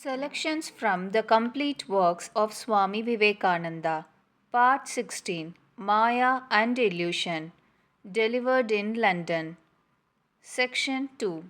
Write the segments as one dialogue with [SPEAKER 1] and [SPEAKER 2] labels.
[SPEAKER 1] Selections from the complete works of Swami Vivekananda, Part 16, Maya and Illusion, delivered in London. Section 2.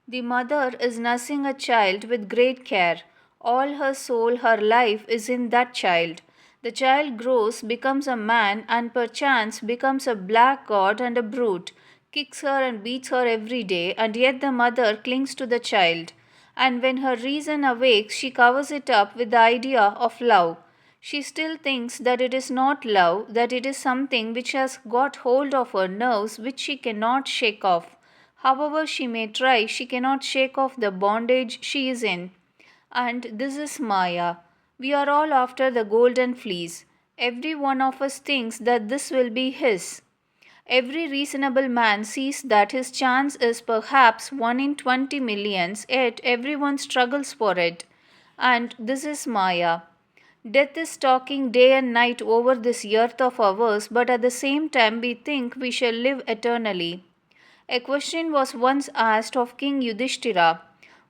[SPEAKER 1] The mother is nursing a child with great care. All her soul, her life is in that child. The child grows, becomes a man, and perchance becomes a black god and a brute, kicks her and beats her every day, and yet the mother clings to the child. And when her reason awakes, she covers it up with the idea of love. She still thinks that it is not love, that it is something which has got hold of her nerves which she cannot shake off. However she may try, she cannot shake off the bondage she is in. And this is Maya. We are all after the golden fleece. Every one of us thinks that this will be his. Every reasonable man sees that his chance is perhaps 1 in 20 millions, yet everyone struggles for it. And this is Maya. Death is stalking day and night over this earth of ours, but at the same time we think we shall live eternally. A question was once asked of King Yudhishthira,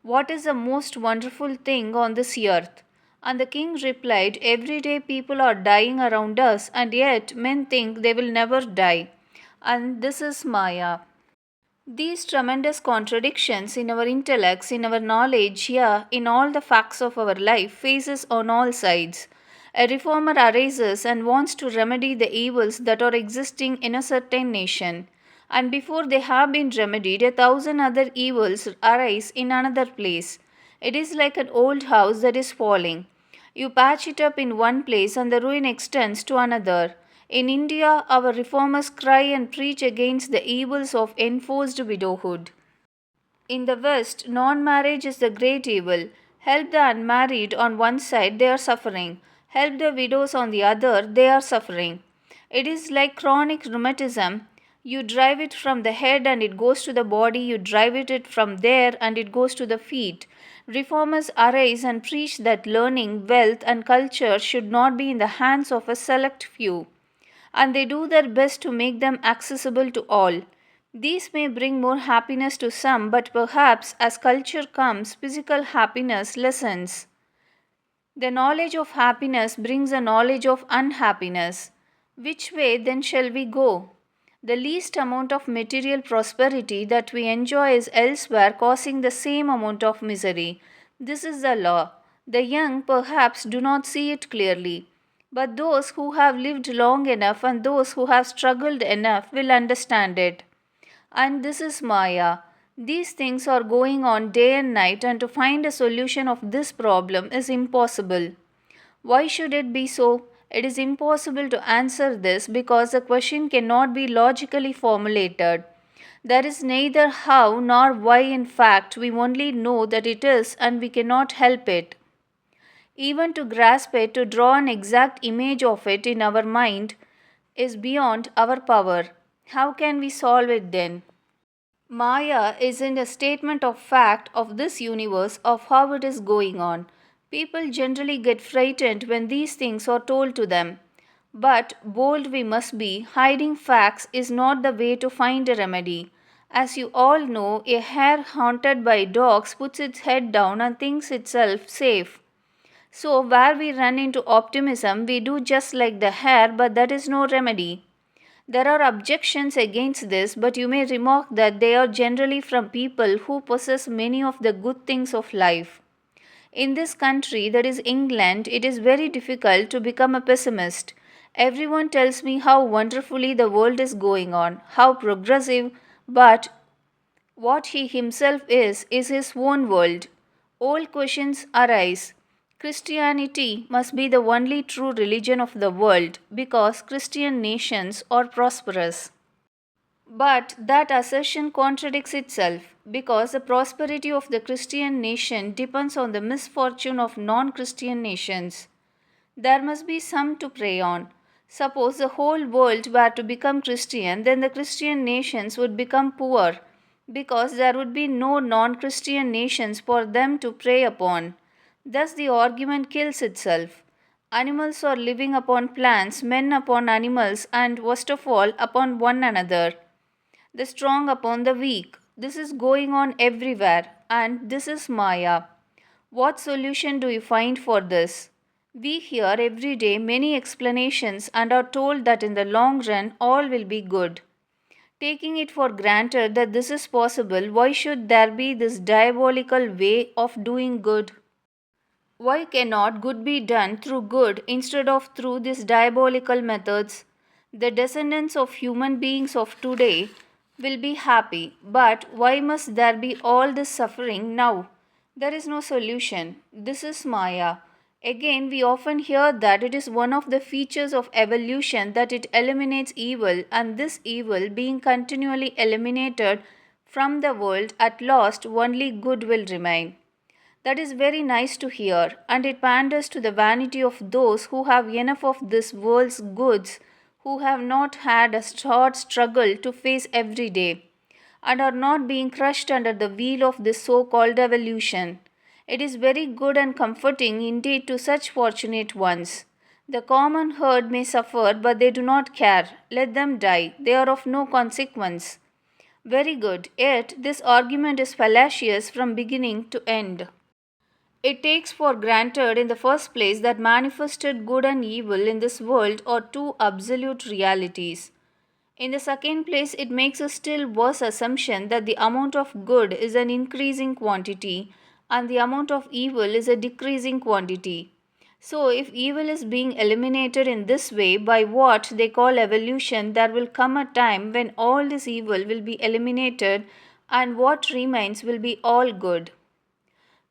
[SPEAKER 1] "What is the most wonderful thing on this earth?" And the king replied, "Every day people are dying around us, and yet men think they will never die." And this is Maya. These tremendous contradictions in our intellects, in our knowledge, here, in all the facts of our life, faces on all sides. A reformer arises and wants to remedy the evils that are existing in a certain nation. And before they have been remedied, 1,000 other evils arise in another place. It is like an old house that is falling. You patch it up in one place and the ruin extends to another. In India, our reformers cry and preach against the evils of enforced widowhood. In the West, non marriage is the great evil. Help the unmarried on one side, they are suffering. Help the widows on the other, they are suffering. It is like chronic rheumatism. You drive it from the head and it goes to the body, you drive it from there and it goes to the feet. Reformers arise and preach that learning, wealth, and culture should not be in the hands of a select few, and they do their best to make them accessible to all. These may bring more happiness to some, but perhaps as culture comes, physical happiness lessens. The knowledge of happiness brings a knowledge of unhappiness. Which way then shall we go? The least amount of material prosperity that we enjoy is elsewhere causing the same amount of misery. This is the law. The young perhaps do not see it clearly, but those who have lived long enough and those who have struggled enough will understand it. And this is Maya. These things are going on day and night, and to find a solution of this problem is impossible. Why should it be so? It is impossible to answer this because the question cannot be logically formulated. There is neither how nor why in fact, we only know that it is and we cannot help it. Even to grasp it, to draw an exact image of it in our mind, is beyond our power. How can we solve it then? Maya isn't a statement of fact of this universe of how it is going on. People generally get frightened when these things are told to them. But bold we must be, hiding facts is not the way to find a remedy. As you all know, a hare haunted by dogs puts its head down and thinks itself safe. So, where we run into optimism, we do just like the hare, but that is no remedy. There are objections against this, but you may remark that they are generally from people who possess many of the good things of life. In this country, that is England, it is very difficult to become a pessimist. Everyone tells me how wonderfully the world is going on, how progressive, but what he himself is his own world. Old questions arise. Christianity must be the only true religion of the world because Christian nations are prosperous. But that assertion contradicts itself because the prosperity of the Christian nation depends on the misfortune of non Christian nations. There must be some to prey on. Suppose the whole world were to become Christian, then the Christian nations would become poor because there would be no non Christian nations for them to prey upon. Thus, the argument kills itself. Animals are living upon plants, men upon animals, and worst of all, upon one another. The strong upon the weak. This is going on everywhere, and this is Maya. What solution do you find for this? We hear every day many explanations and are told that in the long run all will be good. Taking it for granted that this is possible, why should there be this diabolical way of doing good? Why cannot good be done through good instead of through these diabolical methods? The descendants of human beings of today will be happy, but why must there be all this suffering now? There is no solution. This is Maya. Again, we often hear that it is one of the features of evolution that it eliminates evil, and this evil being continually eliminated from the world, at last only good will remain. That is very nice to hear, and it panders to the vanity of those who have enough of this world's goods, who have not had a hard struggle to face every day, and are not being crushed under the wheel of this so called evolution. It is very good and comforting indeed to such fortunate ones. The common herd may suffer, but they do not care. Let them die, they are of no consequence. Very good, yet this argument is fallacious from beginning to end. It takes for granted in the first place that manifested good and evil in this world are two absolute realities. In the second place, it makes a still worse assumption that the amount of good is an increasing quantity and the amount of evil is a decreasing quantity. So, if evil is being eliminated in this way by what they call evolution, there will come a time when all this evil will be eliminated and what remains will be all good.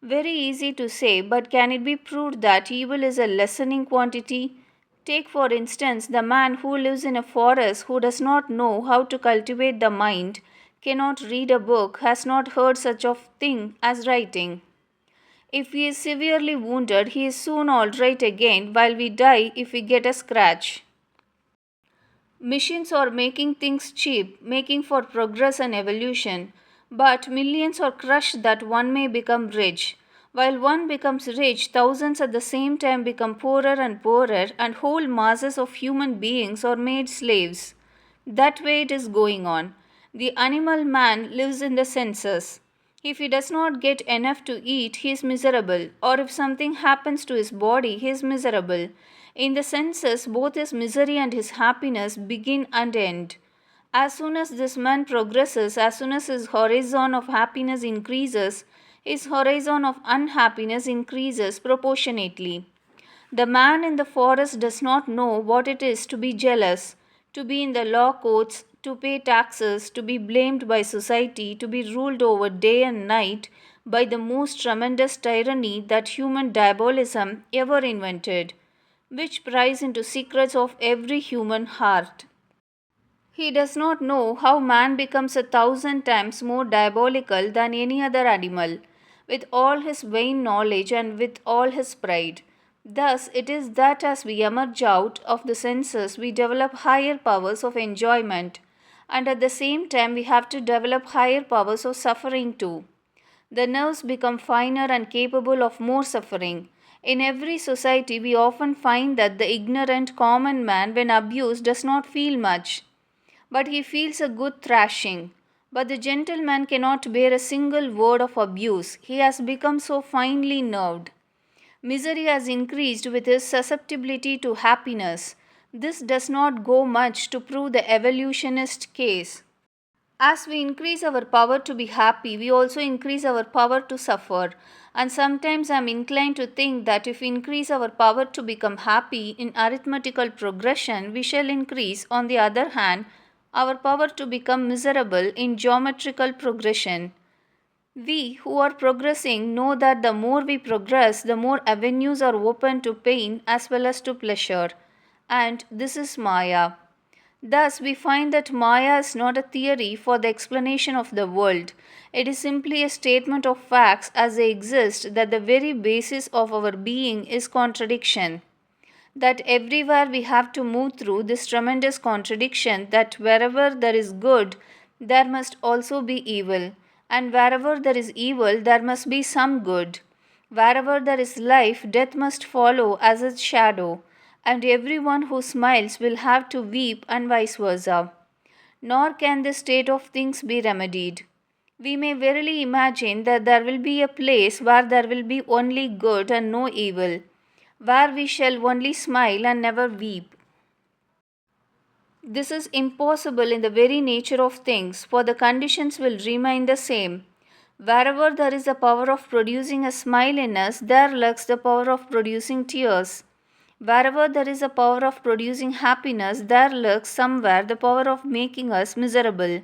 [SPEAKER 1] Very easy to say, but can it be proved that evil is a lessening quantity? Take, for instance, the man who lives in a forest who does not know how to cultivate the mind, cannot read a book, has not heard such a thing as writing. If he is severely wounded, he is soon all right again, while we die if we get a scratch. Machines are making things cheap, making for progress and evolution, but millions are crushed that one may become rich. While one becomes rich, thousands at the same time become poorer and poorer, and whole masses of human beings are made slaves. That way it is going on. The animal man lives in the senses. If he does not get enough to eat, he is miserable, or if something happens to his body, he is miserable. In the senses, both his misery and his happiness begin and end. As soon as this man progresses, as soon as his horizon of happiness increases, his horizon of unhappiness increases proportionately. The man in the forest does not know what it is to be jealous, to be in the law courts, to pay taxes, to be blamed by society, to be ruled over day and night by the most tremendous tyranny that human diabolism ever invented, which pries into secrets of every human heart. He does not know how man becomes 1,000 times more diabolical than any other animal, with all his vain knowledge and with all his pride. Thus, it is that as we emerge out of the senses, we develop higher powers of enjoyment, and at the same time, we have to develop higher powers of suffering too. The nerves become finer and capable of more suffering. In every society, we often find that the ignorant common man, when abused, does not feel much, but he feels a good thrashing. But the gentleman cannot bear a single word of abuse. He has become so finely nerved. Misery has increased with his susceptibility to happiness. This does not go much to prove the evolutionist case. As we increase our power to be happy, we also increase our power to suffer. And sometimes I am inclined to think that if we increase our power to become happy in arithmetical progression, we shall increase, on the other hand, our power to become miserable in geometrical progression. We who are progressing know that the more we progress, the more avenues are open to pain as well as to pleasure. And this is Maya. Thus, we find that Maya is not a theory for the explanation of the world. It is simply a statement of facts as they exist, that the very basis of our being is contradiction. That everywhere we have to move through this tremendous contradiction, that wherever there is good, there must also be evil, and wherever there is evil, there must be some good. Wherever there is life, death must follow as its shadow, and everyone who smiles will have to weep, and vice versa. Nor can this state of things be remedied. We may verily imagine that there will be a place where there will be only good and no evil, where we shall only smile and never weep. This is impossible in the very nature of things, for the conditions will remain the same. Wherever there is a power of producing a smile in us, there lurks the power of producing tears. Wherever there is a power of producing happiness, there lurks somewhere the power of making us miserable.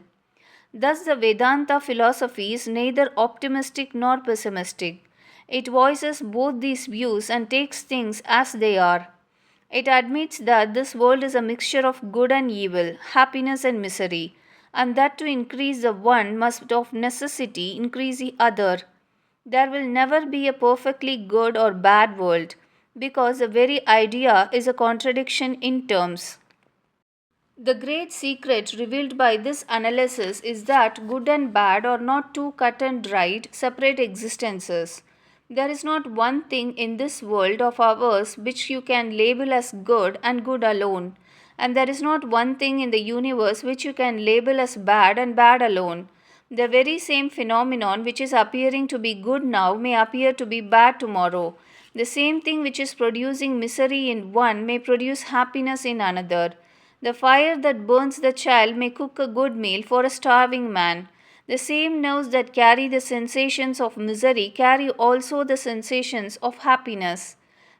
[SPEAKER 1] Thus, the Vedanta philosophy is neither optimistic nor pessimistic. It voices both these views and takes things as they are. It admits that this world is a mixture of good and evil, happiness and misery, and that to increase the one must of necessity increase the other. There will never be a perfectly good or bad world, because the very idea is a contradiction in terms. The great secret revealed by this analysis is that good and bad are not two cut and dried, separate existences. There is not one thing in this world of ours which you can label as good and good alone, and there is not one thing in the universe which you can label as bad and bad alone. The very same phenomenon which is appearing to be good now may appear to be bad tomorrow. The same thing which is producing misery in one may produce happiness in another. The fire that burns the child may cook a good meal for a starving man. The same nerves that carry the sensations of misery carry also the sensations of happiness.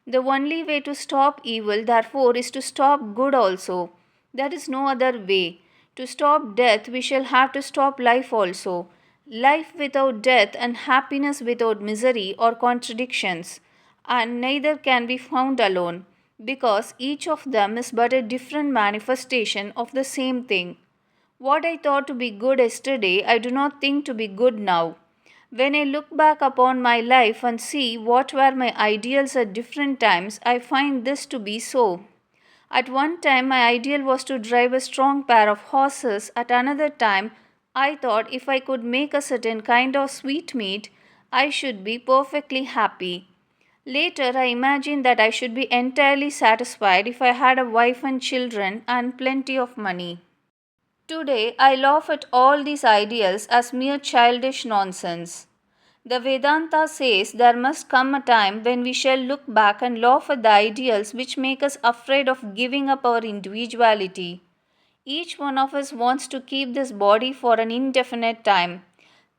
[SPEAKER 1] The only way to stop evil, therefore, is to stop good also. There is no other way. To stop death, we shall have to stop life also. Life without death and happiness without misery are contradictions, and neither can be found alone, because each of them is but a different manifestation of the same thing. What I thought to be good yesterday, I do not think to be good now. When I look back upon my life and see what were my ideals at different times, I find this to be so. At one time, my ideal was to drive a strong pair of horses. At another time, I thought if I could make a certain kind of sweetmeat, I should be perfectly happy. Later, I imagined that I should be entirely satisfied if I had a wife and children and plenty of money. Today, I laugh at all these ideals as mere childish nonsense. The Vedanta says there must come a time when we shall look back and laugh at the ideals which make us afraid of giving up our individuality. Each one of us wants to keep this body for an indefinite time,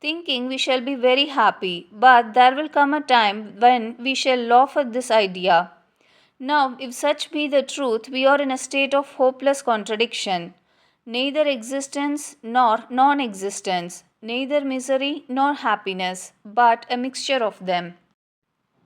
[SPEAKER 1] thinking we shall be very happy, but there will come a time when we shall laugh at this idea. Now, if such be the truth, we are in a state of hopeless contradiction. Neither existence nor non existence, neither misery nor happiness, but a mixture of them.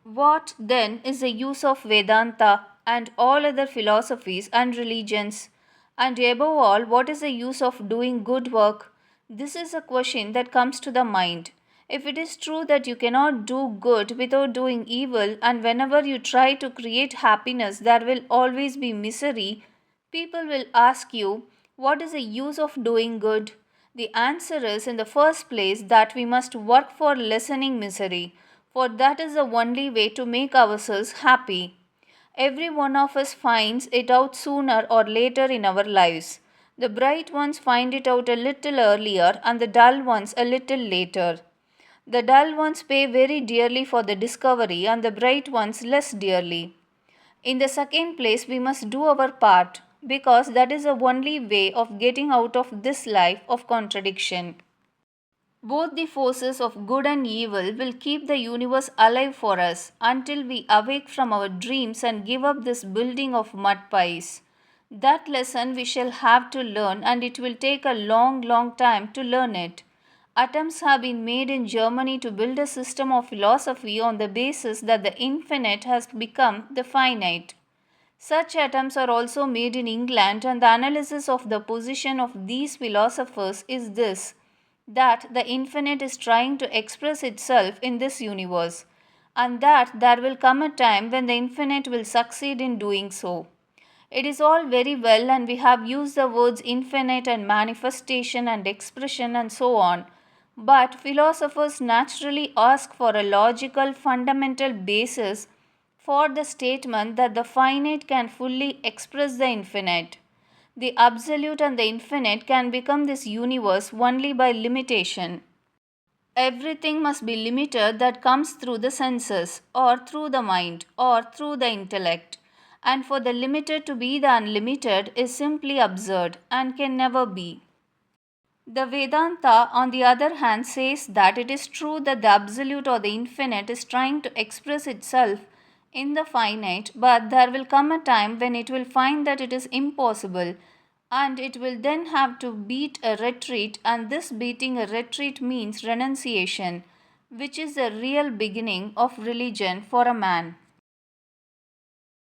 [SPEAKER 1] What then is the use of Vedanta and all other philosophies and religions? And above all, what is the use of doing good work? This is a question that comes to the mind. If it is true that you cannot do good without doing evil, and whenever you try to create happiness, there will always be misery, people will ask you, what is the use of doing good? The answer is, in the first place, that we must work for lessening misery, for that is the only way to make ourselves happy. Every one of us finds it out sooner or later in our lives. The bright ones find it out a little earlier, and the dull ones a little later. The dull ones pay very dearly for the discovery, and the bright ones less dearly. In the second place, we must do our part, because that is the only way of getting out of this life of contradiction. Both the forces of good and evil will keep the universe alive for us until we awake from our dreams and give up this building of mud pies. That lesson we shall have to learn, and it will take a long, long time to learn it. Attempts have been made in Germany to build a system of philosophy on the basis that the infinite has become the finite. Such attempts are also made in England, and the analysis of the position of these philosophers is this, that the infinite is trying to express itself in this universe, and that there will come a time when the infinite will succeed in doing so. It is all very well, and we have used the words infinite and manifestation and expression and so on, but philosophers naturally ask for a logical fundamental basis for the statement that the finite can fully express the infinite. The absolute and the infinite can become this universe only by limitation. Everything must be limited that comes through the senses, or through the mind, or through the intellect. And for the limited to be the unlimited is simply absurd and can never be. The Vedanta, on the other hand, says that it is true that the absolute or the infinite is trying to express itself in the finite, but there will come a time when it will find that it is impossible, and it will then have to beat a retreat, and this beating a retreat means renunciation, which is the real beginning of religion for a man.